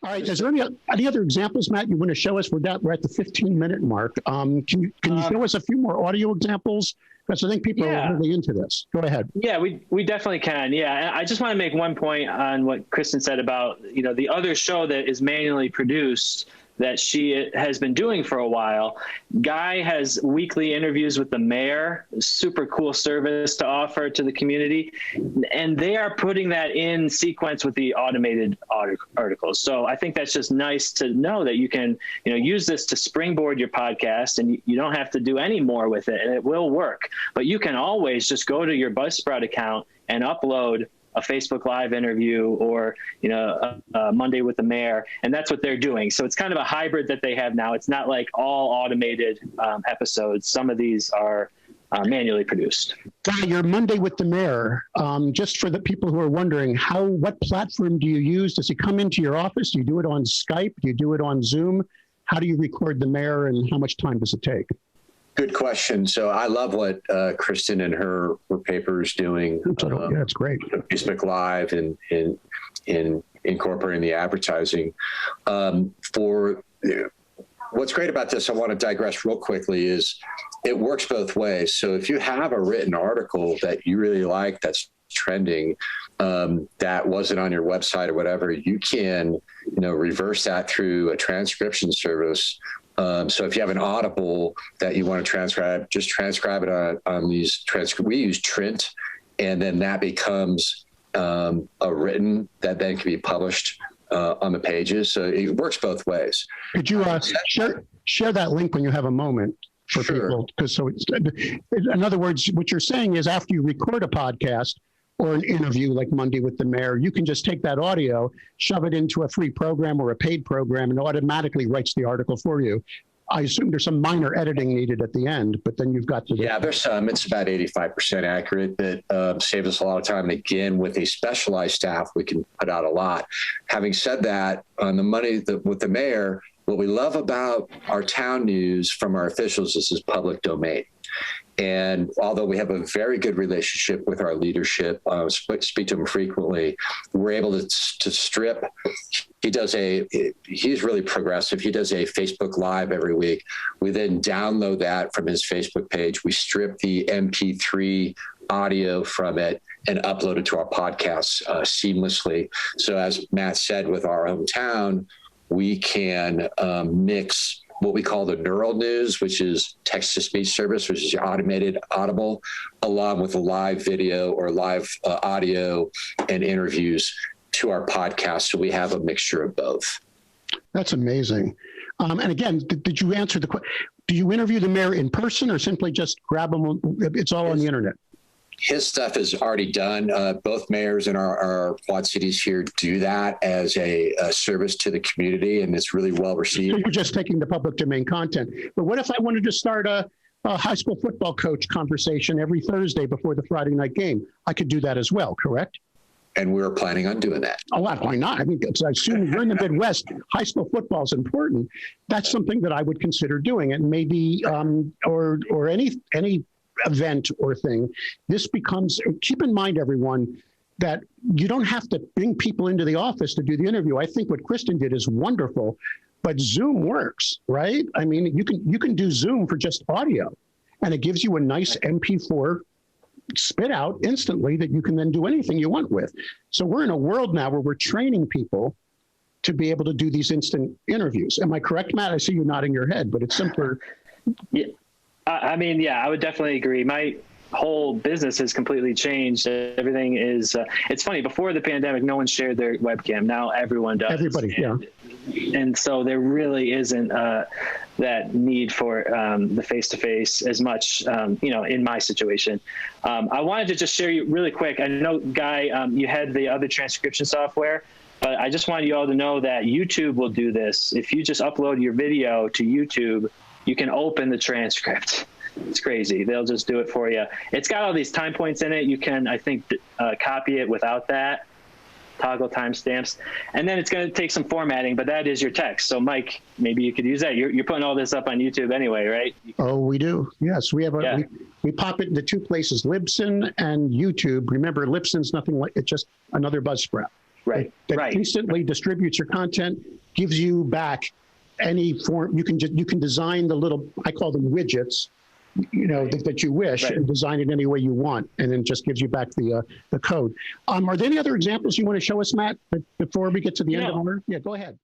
All right. Is there any other examples, Matt, you want to show us? We're at the 15-minute mark. Can you show us a few more audio examples? Because I think people are really into this. Go ahead. Yeah, we definitely can. Yeah, and I just want to make one point on what Kristen said about, the other show that is manually produced that she has been doing for a while. Guy has weekly interviews with the mayor, super cool service to offer to the community. And they are putting that in sequence with the automated articles. So I think that's just nice to know that you can, use this to springboard your podcast, and you don't have to do any more with it, and it will work. But you can always just go to your Buzzsprout account and upload a Facebook Live interview or, Monday with the mayor. And that's what they're doing. So it's kind of a hybrid that they have now. It's not like all automated episodes. Some of these are manually produced. Your Monday with the mayor, just for the people who are wondering, what platform do you use? Does he come into your office? Do you do it on Skype? Do you do it on Zoom? How do you record the mayor, and how much time does it take? Good question. So I love what Kristen and her paper is doing. Yeah, that's great. Facebook Live and incorporating the advertising. What's great about this, I want to digress real quickly, is it works both ways. So if you have a written article that you really like, that's trending, that wasn't on your website or whatever, you can, reverse that through a transcription service. So if you have an Audible that you want to transcribe, just transcribe it on these we use Trint, and then that becomes a written that then can be published on the pages. So it works both ways. Could you share that link when you have a moment for people? Because in other words, what you're saying is after you record a podcast or an interview like Monday with the mayor, you can just take that audio, shove it into a free program or a paid program, and it automatically writes the article for you. I assume there's some minor editing needed at the end, but then you've got Yeah, there's some. It's about 85% accurate. That saves us a lot of time. And again, with a specialized staff, we can put out a lot. Having said that, on the Monday with the mayor, what we love about our town news from our officials is public domain. And although we have a very good relationship with our leadership, speak to them frequently, we're able to strip. He's really progressive. He does a Facebook Live every week. We then download that from his Facebook page. We strip the MP3 audio from it and upload it to our podcasts seamlessly. So as Matt said, with our hometown, we can mix what we call the neural news, which is text-to-speech service, which is your automated Audible, along with a live video or live audio and interviews to our podcast. So we have a mixture of both. That's amazing. And again, did you answer the question? Do you interview the mayor in person or simply just grab them? It's all on the internet. His stuff is already done. Both mayors in our quad cities here do that as a service to the community, and it's really well received. So you're just taking the public domain content. But what if I wanted to start a high school football coach conversation every Thursday before the Friday night game? I could do that as well, correct? And we're planning on doing that. Oh, why not? I mean, I assume you're in the Midwest. High school football is important. That's something that I would consider doing, and maybe or any event or thing. This becomes. Keep in mind, everyone, that you don't have to bring people into the office to do the interview. I think what Kristen did is wonderful, but Zoom works, right? I mean, you can do Zoom for just audio, and it gives you a nice MP4 spit out instantly that you can then do anything you want with. So we're in a world now where we're training people to be able to do these instant interviews. Am I correct, Matt? I see you nodding your head, but it's simpler. Yeah. I mean, yeah, I would definitely agree. My whole business has completely changed. Everything is, it's funny, before the pandemic, no one shared their webcam. Now everyone does. Everybody, yeah. And so there really isn't that need for the face-to-face as much, in my situation. I wanted to just share you really quick. I know, Guy, you had the other transcription software, but I just wanted you all to know that YouTube will do this. If you just upload your video to YouTube, you can open the transcript. It's crazy. They'll just do it for you. It's got all these time points in it. You can, I think, copy it without that, toggle timestamps, and then it's going to take some formatting, but that is your text. So Mike, maybe you could use that. You're putting all this up on YouTube anyway, right? Oh, we do. Yes, we have we pop it into two places, Libsyn and YouTube. Remember, Libsyn's nothing like, it's just another Buzzsprout. Right. That instantly distributes your content. gives you back any form. You can design the little, I call them widgets, that you wish, and design it any way you want, and then just gives you back the code. Are there any other examples you want to show us, Matt, before we get to the end of our? Yeah, go ahead.